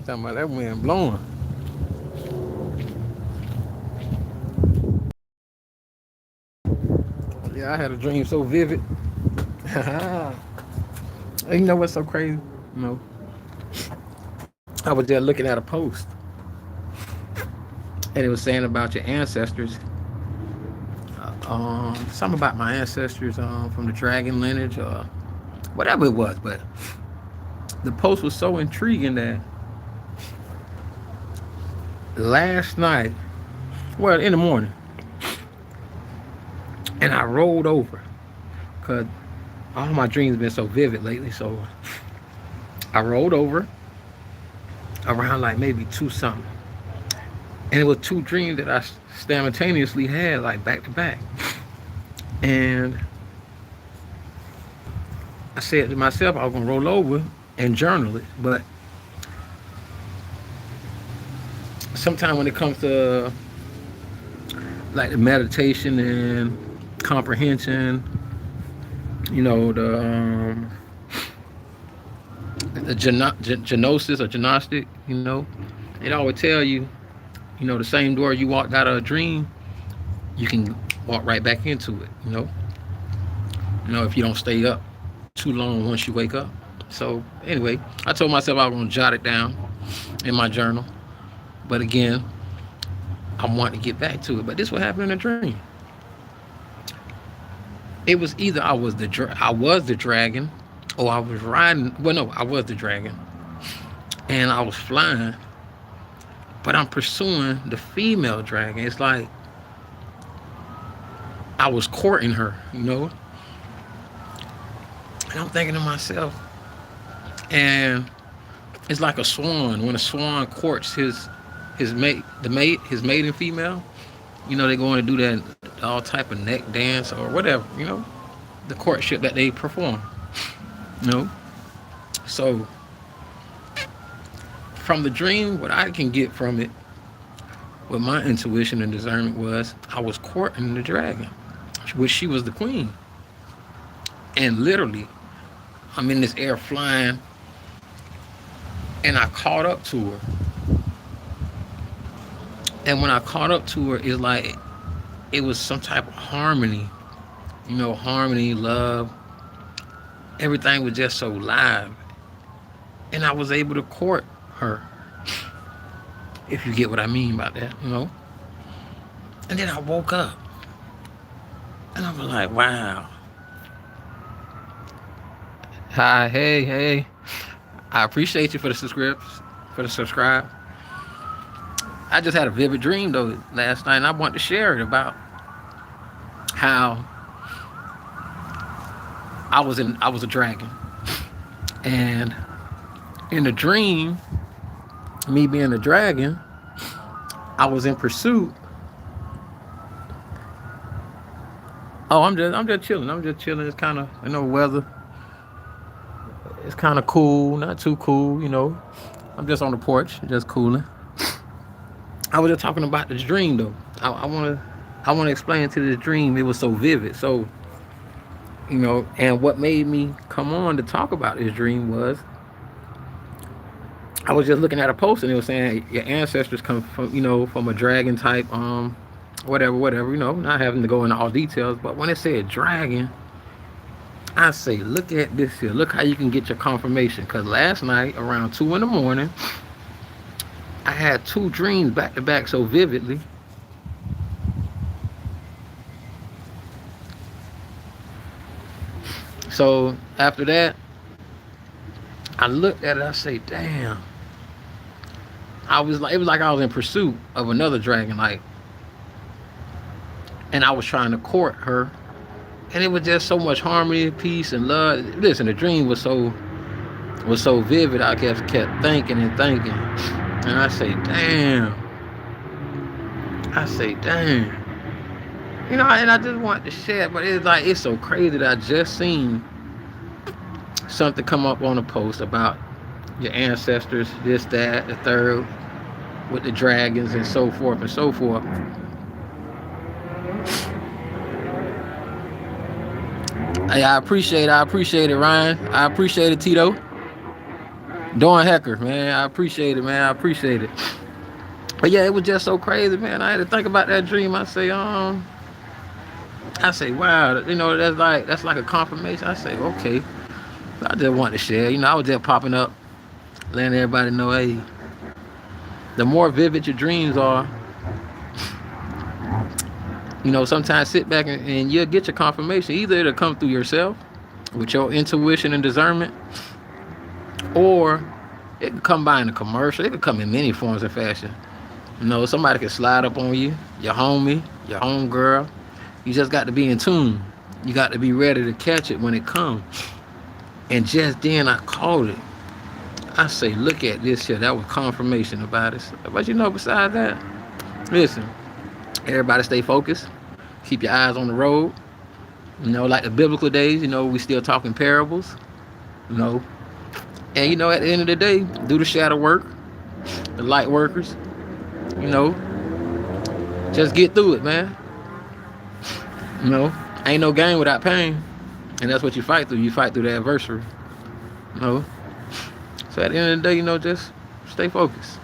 talking about that wind blowing. Yeah, I had a dream so vivid. You know what's so crazy? You know, I was there looking at a post, and it was saying about your ancestors. Something about my ancestors from the dragon lineage or whatever it was. But the post was so intriguing that last night, well, in the morning, and I rolled over because all my dreams have been so vivid lately. So I rolled over around like maybe two something, and it was two dreams that I simultaneously had like back to back. And I said to myself I was gonna roll over and journal it, but sometimes when it comes to like the meditation and comprehension, you know, the genosis or gnostic, you know, it always tell you, you know, the same door you walked out of a dream, you can walk right back into it, you know. You know, if you don't stay up too long once you wake up. So anyway, I told myself I was gonna jot it down in my journal. But again, I want to get back to it. But this what happened in a dream. It was either I was the dragon, or I was riding. Well, no, I was the dragon, and I was flying. But I'm pursuing the female dragon. It's like I was courting her, you know. And I'm thinking to myself, and it's like a swan. When a swan courts his mate, his maiden female, you know, they going to do that all type of neck dance or whatever, you know, the courtship that they perform, you know. So from the dream, what I can get from it, with my intuition and discernment, was I was courting the dragon, which she was the queen, and literally, I'm in this air flying, and I caught up to her. And when I caught up to her, it's like it was some type of harmony, you know, harmony, love. Everything was just so live. And I was able to court her, if you get what I mean by that, you know. And then I woke up. And I was like, wow. Hi, hey. I appreciate you for the subscribe. I just had a vivid dream though last night, and I want to share it about how I was a dragon, and in the dream, me being a dragon, I was in pursuit. Oh, I'm just chilling. It's kind of, you know, weather. It's kind of cool, not too cool, you know. I'm just on the porch, just cooling. I was just talking about this dream though. I want to explain to this dream. It was so vivid. So, you know, and what made me come on to talk about this dream was I was just looking at a post, and it was saying your ancestors come from, you know, from a dragon type, whatever, you know, not having to go into all details. But when it said dragon, I say, look at this here. Look how you can get your confirmation. Because last night around 2 in the morning, I had two dreams back to back so vividly. So after that, I looked at it. I say, damn. It was like I was in pursuit of another dragon, like, and I was trying to court her, and it was just so much harmony, peace, and love. Listen, the dream was so vivid. I kept thinking and thinking, and I say, damn. You know, and I just want to share, but it's so crazy that I just seen something come up on a post about your ancestors, this, that, the third, with the dragons and so forth and so forth. Hey, I appreciate it, Ryan. I appreciate it, Tito. Dawn Hecker, man, I appreciate it, man. I appreciate it. But yeah, it was just so crazy, man. I had to think about that dream. I say, wow, that's like a confirmation. I say, okay. I just want to share. I was just popping up, letting everybody know, hey, the more vivid your dreams are, sometimes sit back and you'll get your confirmation. Either it'll come through yourself with your intuition and discernment, or it could come by in a commercial. It could come in many forms and fashion. Somebody could slide up on you, your homie, your homegirl. You just got to be in tune. You got to be ready to catch it when it comes. And just then I caught it. I say, look at this here. That was confirmation about it. But besides that, listen, everybody stay focused. Keep your eyes on the road. Like the biblical days, we still talking parables. And at the end of the day, do the shadow work, the light workers. Just get through it, man. Ain't no gain without pain. And that's what you fight through. You fight through the adversary. So at the end of the day, just stay focused.